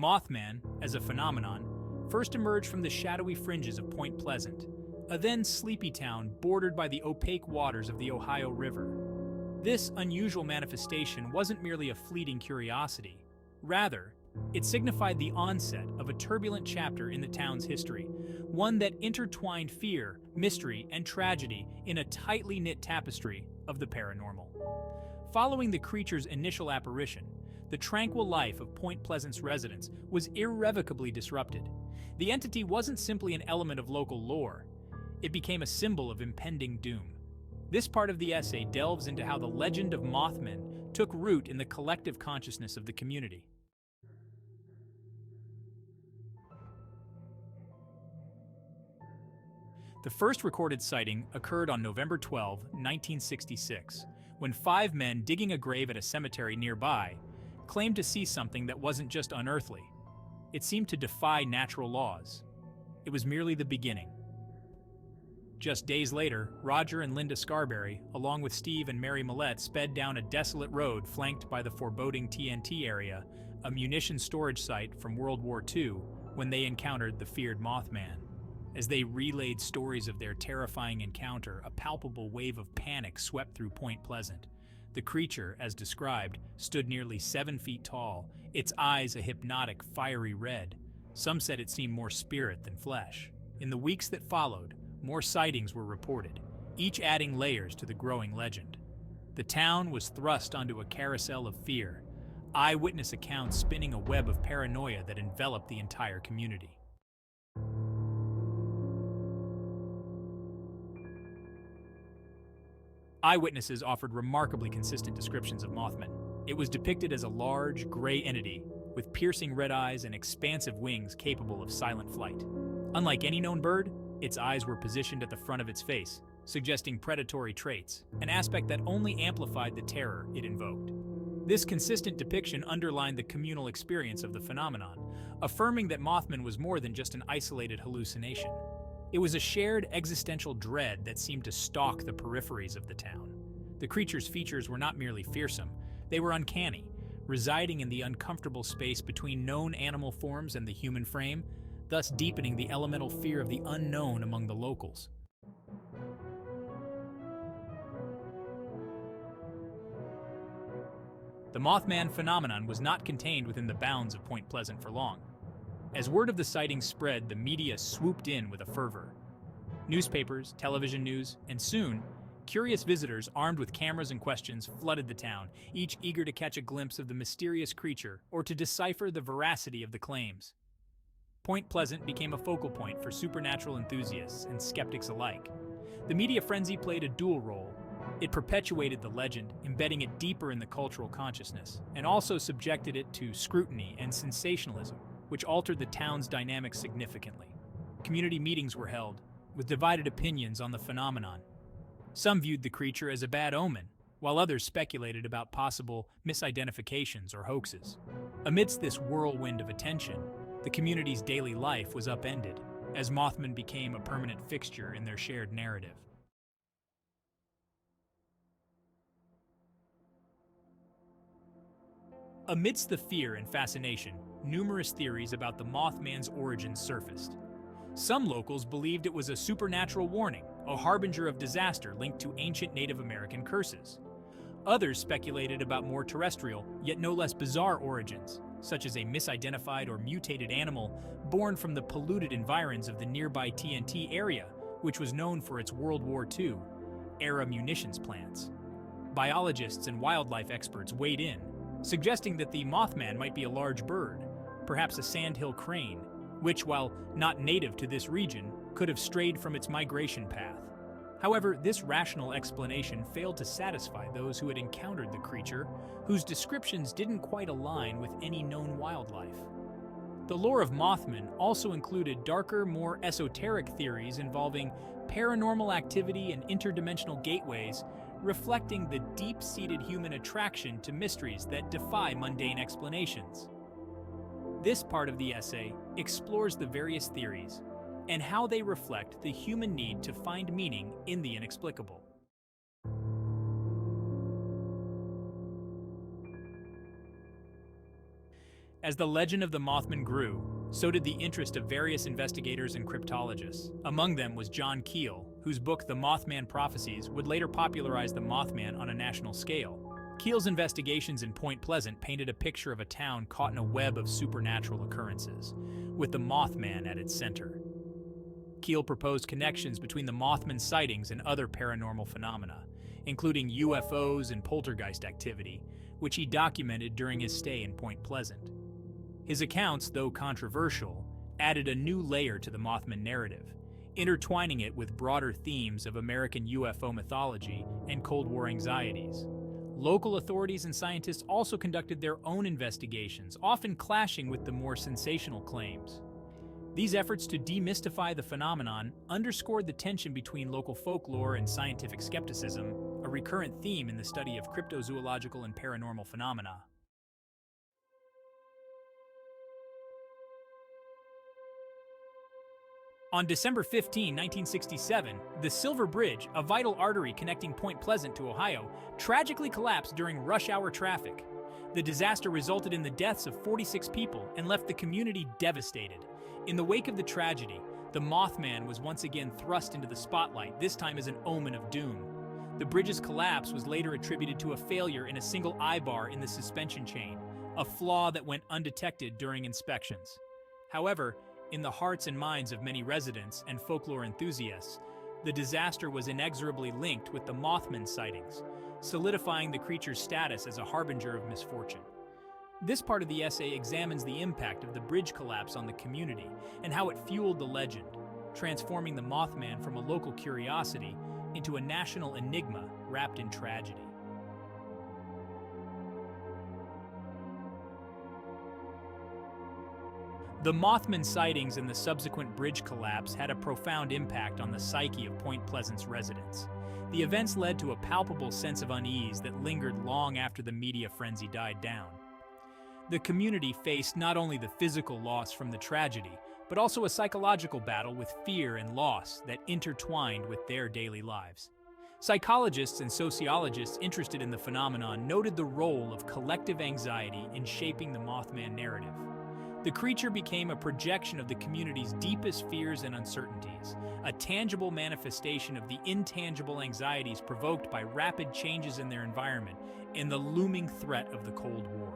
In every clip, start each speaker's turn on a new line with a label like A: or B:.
A: Mothman, as a phenomenon, first emerged from the shadowy fringes of Point Pleasant, a then sleepy town bordered by the opaque waters of the Ohio River. This unusual manifestation wasn't merely a fleeting curiosity. Rather, it signified the onset of a turbulent chapter in the town's history, one that intertwined fear, mystery, and tragedy in a tightly knit tapestry of the paranormal. Following the creature's initial apparition, the tranquil life of Point Pleasant's residents was irrevocably disrupted. The entity wasn't simply an element of local lore, it became a symbol of impending doom. This part of the essay delves into how the legend of Mothman took root in the collective consciousness of the community. The first recorded sighting occurred on November 12, 1966, when 5 men digging a grave at a cemetery nearby claimed to see something that wasn't just unearthly. It seemed to defy natural laws. It was merely the beginning. Just days later, Roger and Linda Scarberry, along with Steve and Mary Millette, sped down a desolate road flanked by the foreboding TNT area, a munitions storage site from World War II, when they encountered the feared Mothman. As they relayed stories of their terrifying encounter, a palpable wave of panic swept through Point Pleasant. The creature, as described, stood nearly 7 feet tall, its eyes a hypnotic, fiery red. Some said it seemed more spirit than flesh. In the weeks that followed, more sightings were reported, each adding layers to the growing legend. The town was thrust onto a carousel of fear, eyewitness accounts spinning a web of paranoia that enveloped the entire community. Eyewitnesses offered remarkably consistent descriptions of Mothman. It was depicted as a large, gray entity with piercing red eyes and expansive wings capable of silent flight. Unlike any known bird, its eyes were positioned at the front of its face, suggesting predatory traits, an aspect that only amplified the terror it invoked. This consistent depiction underlined the communal experience of the phenomenon, affirming that Mothman was more than just an isolated hallucination. It was a shared existential dread that seemed to stalk the peripheries of the town. The creature's features were not merely fearsome, they were uncanny, residing in the uncomfortable space between known animal forms and the human frame, thus deepening the elemental fear of the unknown among the locals. The Mothman phenomenon was not contained within the bounds of Point Pleasant for long. As word of the sighting spread, the media swooped in with a fervor. Newspapers, television news, and soon, curious visitors armed with cameras and questions flooded the town, each eager to catch a glimpse of the mysterious creature or to decipher the veracity of the claims. Point Pleasant became a focal point for supernatural enthusiasts and skeptics alike. The media frenzy played a dual role. It perpetuated the legend, embedding it deeper in the cultural consciousness, and also subjected it to scrutiny and sensationalism, which altered the town's dynamics significantly. Community meetings were held, with divided opinions on the phenomenon. Some viewed the creature as a bad omen, while others speculated about possible misidentifications or hoaxes. Amidst this whirlwind of attention, the community's daily life was upended, as Mothman became a permanent fixture in their shared narrative. Amidst the fear and fascination, numerous theories about the Mothman's origins surfaced. Some locals believed it was a supernatural warning, a harbinger of disaster linked to ancient Native American curses. Others speculated about more terrestrial, yet no less bizarre origins, such as a misidentified or mutated animal born from the polluted environs of the nearby TNT area, which was known for its World War II-era munitions plants. Biologists and wildlife experts weighed in, suggesting that the Mothman might be a large bird, perhaps a sandhill crane, which, while not native to this region, could have strayed from its migration path. However, this rational explanation failed to satisfy those who had encountered the creature, whose descriptions didn't quite align with any known wildlife. The lore of Mothman also included darker, more esoteric theories involving paranormal activity and interdimensional gateways, reflecting the deep-seated human attraction to mysteries that defy mundane explanations. This part of the essay explores the various theories and how they reflect the human need to find meaning in the inexplicable. As the legend of the Mothman grew, so did the interest of various investigators and cryptologists. Among them was John Keel, whose book The Mothman Prophecies would later popularize the Mothman on a national scale. Keel's investigations in Point Pleasant painted a picture of a town caught in a web of supernatural occurrences, with the Mothman at its center. Keel proposed connections between the Mothman sightings and other paranormal phenomena, including UFOs and poltergeist activity, which he documented during his stay in Point Pleasant. His accounts, though controversial, added a new layer to the Mothman narrative, intertwining it with broader themes of American UFO mythology and Cold War anxieties. Local authorities and scientists also conducted their own investigations, often clashing with the more sensational claims. These efforts to demystify the phenomenon underscored the tension between local folklore and scientific skepticism, a recurrent theme in the study of cryptozoological and paranormal phenomena. On December 15, 1967, the Silver Bridge, a vital artery connecting Point Pleasant to Ohio, tragically collapsed during rush hour traffic. The disaster resulted in the deaths of 46 people and left the community devastated. In the wake of the tragedy, the Mothman was once again thrust into the spotlight, this time as an omen of doom. The bridge's collapse was later attributed to a failure in a single eye-bar in the suspension chain, a flaw that went undetected during inspections. However, in the hearts and minds of many residents and folklore enthusiasts, the disaster was inexorably linked with the Mothman sightings, solidifying the creature's status as a harbinger of misfortune. This part of the essay examines the impact of the bridge collapse on the community and how it fueled the legend, transforming the Mothman from a local curiosity into a national enigma wrapped in tragedy. The Mothman sightings and the subsequent bridge collapse had a profound impact on the psyche of Point Pleasant's residents. The events led to a palpable sense of unease that lingered long after the media frenzy died down. The community faced not only the physical loss from the tragedy, but also a psychological battle with fear and loss that intertwined with their daily lives. Psychologists and sociologists interested in the phenomenon noted the role of collective anxiety in shaping the Mothman narrative. The creature became a projection of the community's deepest fears and uncertainties, a tangible manifestation of the intangible anxieties provoked by rapid changes in their environment and the looming threat of the Cold War.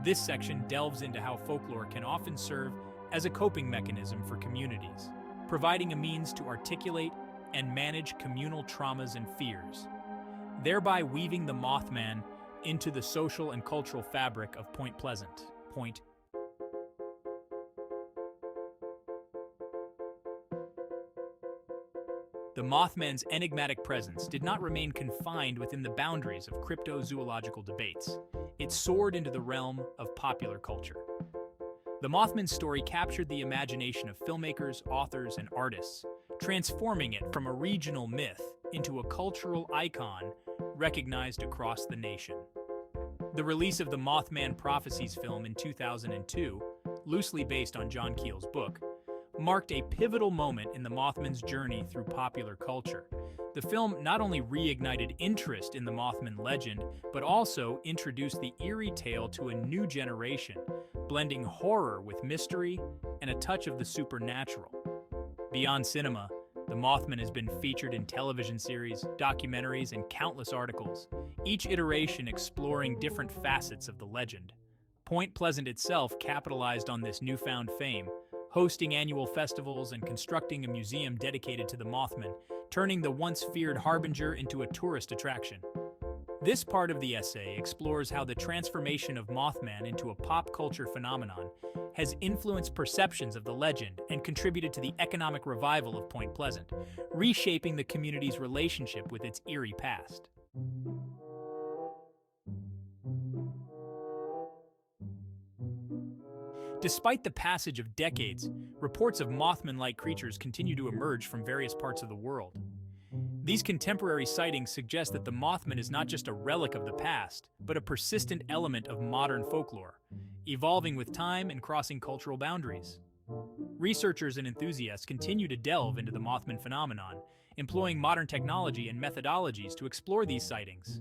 A: This section delves into how folklore can often serve as a coping mechanism for communities, providing a means to articulate and manage communal traumas and fears, thereby weaving the Mothman into the social and cultural fabric of Point Pleasant. The Mothman's enigmatic presence did not remain confined within the boundaries of cryptozoological debates. It soared into the realm of popular culture. The Mothman story captured the imagination of filmmakers, authors, and artists, transforming it from a regional myth into a cultural icon recognized across the nation. The release of the Mothman Prophecies film in 2002, loosely based on John Keel's book, marked a pivotal moment in the Mothman's journey through popular culture. The film not only reignited interest in the Mothman legend, but also introduced the eerie tale to a new generation, blending horror with mystery and a touch of the supernatural. Beyond cinema, the Mothman has been featured in television series, documentaries, and countless articles, each iteration exploring different facets of the legend. Point Pleasant itself capitalized on this newfound fame, hosting annual festivals and constructing a museum dedicated to the Mothman, turning the once feared harbinger into a tourist attraction. This part of the essay explores how the transformation of Mothman into a pop culture phenomenon has influenced perceptions of the legend and contributed to the economic revival of Point Pleasant, reshaping the community's relationship with its eerie past. Despite the passage of decades, reports of Mothman-like creatures continue to emerge from various parts of the world. These contemporary sightings suggest that the Mothman is not just a relic of the past, but a persistent element of modern folklore, evolving with time and crossing cultural boundaries. Researchers and enthusiasts continue to delve into the Mothman phenomenon, employing modern technology and methodologies to explore these sightings.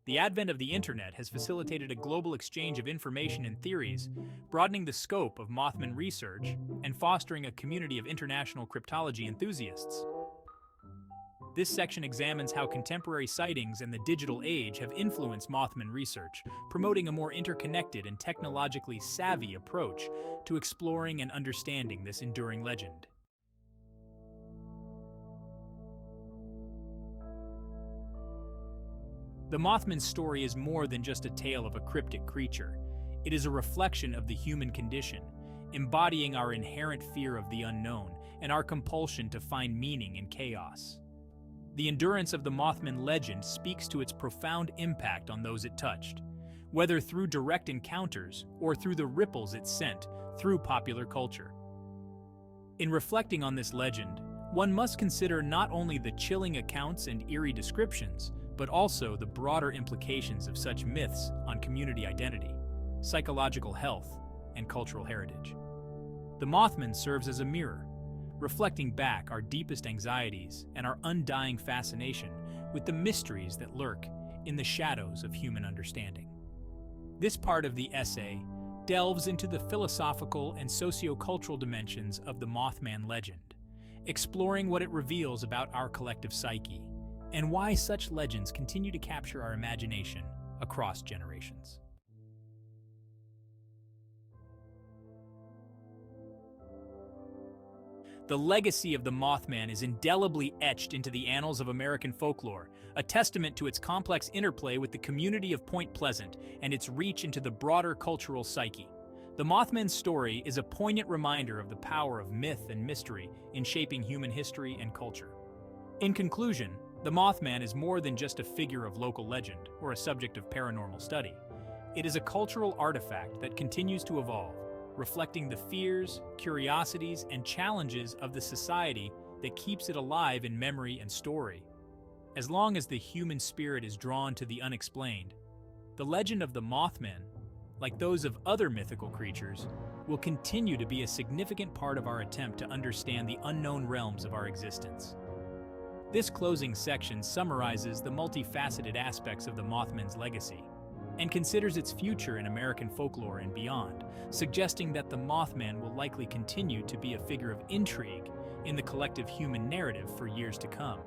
A: The advent of the internet has facilitated a global exchange of information and theories, broadening the scope of Mothman research and fostering a community of international cryptology enthusiasts. This section examines how contemporary sightings and the digital age have influenced Mothman research, promoting a more interconnected and technologically savvy approach to exploring and understanding this enduring legend. The Mothman story is more than just a tale of a cryptic creature. It is a reflection of the human condition, embodying our inherent fear of the unknown and our compulsion to find meaning in chaos. The endurance of the Mothman legend speaks to its profound impact on those it touched, whether through direct encounters or through the ripples it sent through popular culture. In reflecting on this legend, one must consider not only the chilling accounts and eerie descriptions, but also the broader implications of such myths on community identity, psychological health, and cultural heritage. The Mothman serves as a mirror, reflecting back our deepest anxieties and our undying fascination with the mysteries that lurk in the shadows of human understanding. This part of the essay delves into the philosophical and socio-cultural dimensions of the Mothman legend, exploring what it reveals about our collective psyche and why such legends continue to capture our imagination across generations. The legacy of the Mothman is indelibly etched into the annals of American folklore, a testament to its complex interplay with the community of Point Pleasant and its reach into the broader cultural psyche. The Mothman's story is a poignant reminder of the power of myth and mystery in shaping human history and culture. In conclusion, the Mothman is more than just a figure of local legend or a subject of paranormal study. It is a cultural artifact that continues to evolve, reflecting the fears, curiosities, and challenges of the society that keeps it alive in memory and story. As long as the human spirit is drawn to the unexplained, the legend of the Mothman, like those of other mythical creatures, will continue to be a significant part of our attempt to understand the unknown realms of our existence. This closing section summarizes the multifaceted aspects of the Mothman's legacy and considers its future in American folklore and beyond, suggesting that the Mothman will likely continue to be a figure of intrigue in the collective human narrative for years to come.